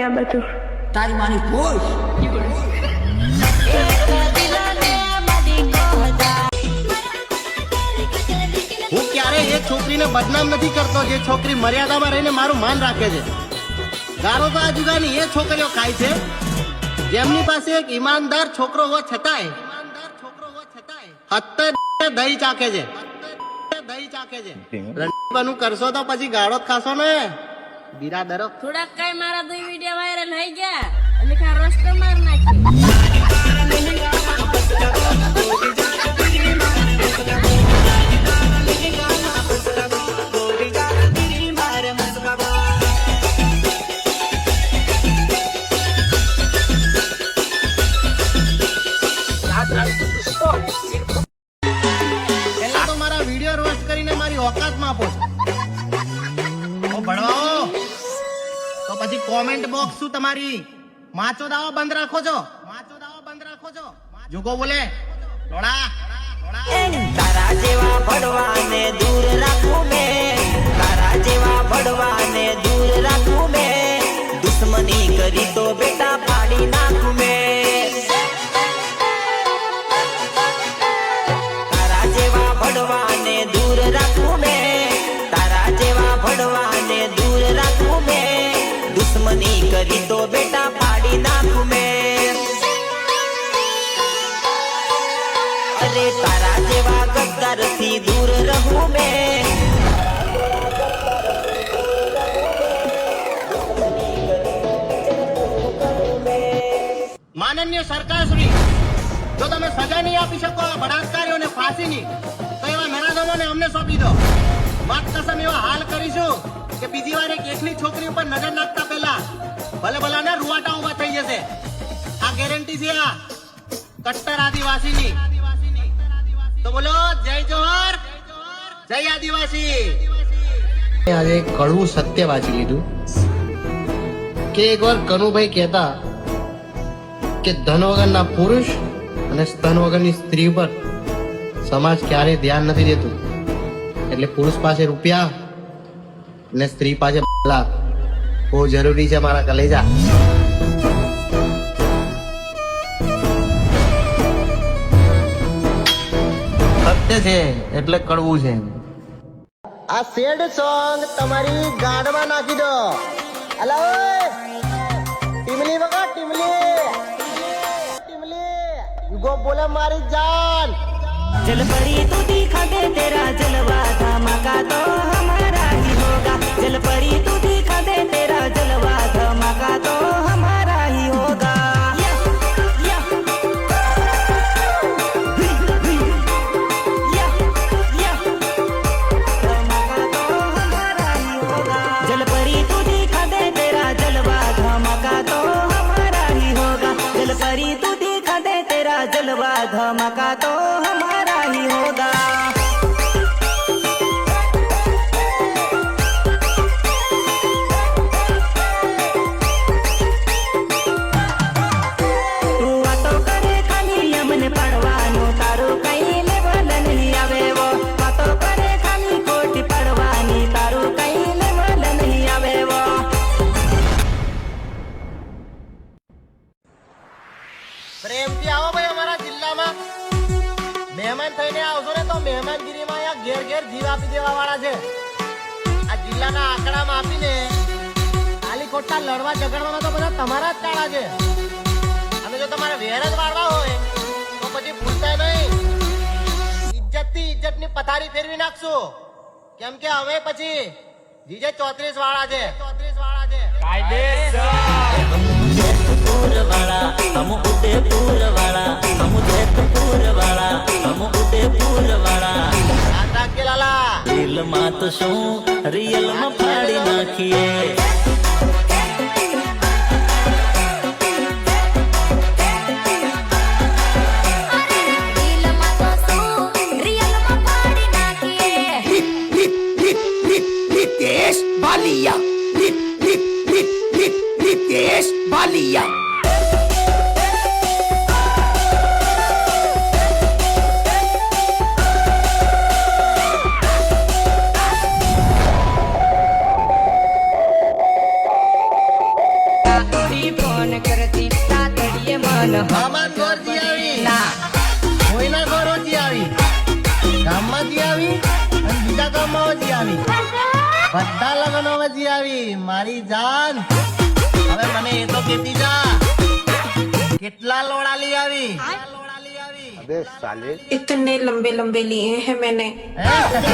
આ બધું? તારી માની પોશ હું ક્યારે એ છોકરીને બદનામ નથી કરતો જે છોકરી મર્યાદામાં રહીને મારું માન રાખે છે. ગાળો તો આ જુગાની એ છોકરીઓ ખાય છે જેમની પાસે એક ઈમાનદાર છોકરો હોવા છતાંય અત્યારે દહીં ચાખે છે. રણજીતનું કરશો તો પછી ગાળો જ ખાશો ને બિરાદરો. થોડાક કઈ મારા દુઈ વિડિયો વાયરલ થઈ ગયા એટલે કા રસ્તો માર નાખી. પહેલા તો મારા વિડિયો રોસ્ટ કરીને મારી ઓકાતમાં આપો છો. ભણવાઓ તો પછી કોમેન્ટ બોક્સ શું તમારી માચો દાવો બંધ રાખો છો? જુગો બોલે લોડા તારા જેવા ભડવાને દૂર રાખું મેં, તારા જેવા ભડવાને દૂર રાખું મેં, દુશ્મની કરી તો બેટા પાડી નાખું મેં. તારા જેવા ભડવાને દૂર રાખું મેં, તારા જેવા ભડવાને દૂર રાખું મેં, દુશ્મની કરી તો બેટા પાડી નાખું મેં. અરે તારા જેવા ગદ્દાર થી દૂર રહું મેં. માનનીય સરકાર શ્રી, જો તમે સજા નહીં આપી શકો આ બળાત્કારીઓને ફાંસીની તો એવા નરાધમોને અમને સોંપી દો. વાત કસમ એવા હાલ કરીશું કે બીજી વાર એક એકલી છોકરી ઉપર નજર નાખતા પહેલા ભલે ભલાને રૂવાટા ઉભા થઈ જશે. આ ગેરંટી છે આ કટ્ટર આદિવાસીની. તો બોલો જય જોહર, જય આદિવાસી. આજે કડવું સત્ય વાંચી લીધું કે એકવાર કનુભાઈ કહેતા કે ધન વગરના પુરુષ અને સ્તન વગરની સ્ત્રી પર સમાજ ક્યારેય ધ્યાન નથી દેતું. એટલે પુરુષ પાસે રૂપિયા અને સ્ત્રી પાસે બહુ જરૂરી છે મારા કલેજા. સત્ય છે એટલે કડવું છે. આ સેડ સોંગ તમારી ગાડમાં નાખી દો. અલા ઓય ટીમલી વગર ટીમલી યુગો બોલે મારી જાન. जल परी तू दिखा दे तेरा जलवा धमाका तो हमारा ही होगा. जल परी तू दिखा दे तेरा जलवा धमाका तो हमारा ही होगा. जल परी तू दिखा दे तेरा जलवा धमाका तो हमारा ही होगा. जल परी तू दिखा दे तेरा जलवा धमाका तो हमारा ही होगा. તું વાતો કરે ખાલી અમને પડવાનું, તારું કઈ લેવલ નહીં આવે વો. વાતો કરે ખાલી ખોટી પડવાની, તારું કઈ લેવલ નહીં આવે વો. પ્રેમથી આવો ભાઈ અમારા જિલ્લામાં. મહેમાન થઈને આવશો ને તો મહેમાનગીરીમાં અહીંયા ઘેર ઘેર જીવ આપી દેવા વાળા છે. આ જિલ્લાના આંકડામાં આપીને ખાલી ખોટા લડવા ઝઘડવામાં તો બધા તમારા જ કાળા છે. અને જો તમારે વેર જ વાળવા હોય તો પછી ભૂલતા નહીં, ઇજ્જતથી ઇજ્જતની પથારી ફેરવી નાખશું. કેમ કે હવે પછી જીજે 34 વાળા છે. हम उदयपुर वाला, हम उदयपुर वाला, हम उदयपुर वाला. યાદ રાખજે લાલા. दिल માં તો શું રિયલ માં ફાડી નાખીએ. रितेश बालिया, रितेश बालिया. મન કરતી તાતડીએ મન મામાન ઘરથી આવી ના કોઈના ઘરોથી આવી ગામમાંથી આવી અને બીજા ગામમાંથી આવી બધા લગ્નોમાંથી આવી મારી જાન હવે મને એ તો કેતી જા કેટલા લોડા લઈ આવી इतने लंबे लंबे लिए हैं मैंने હે?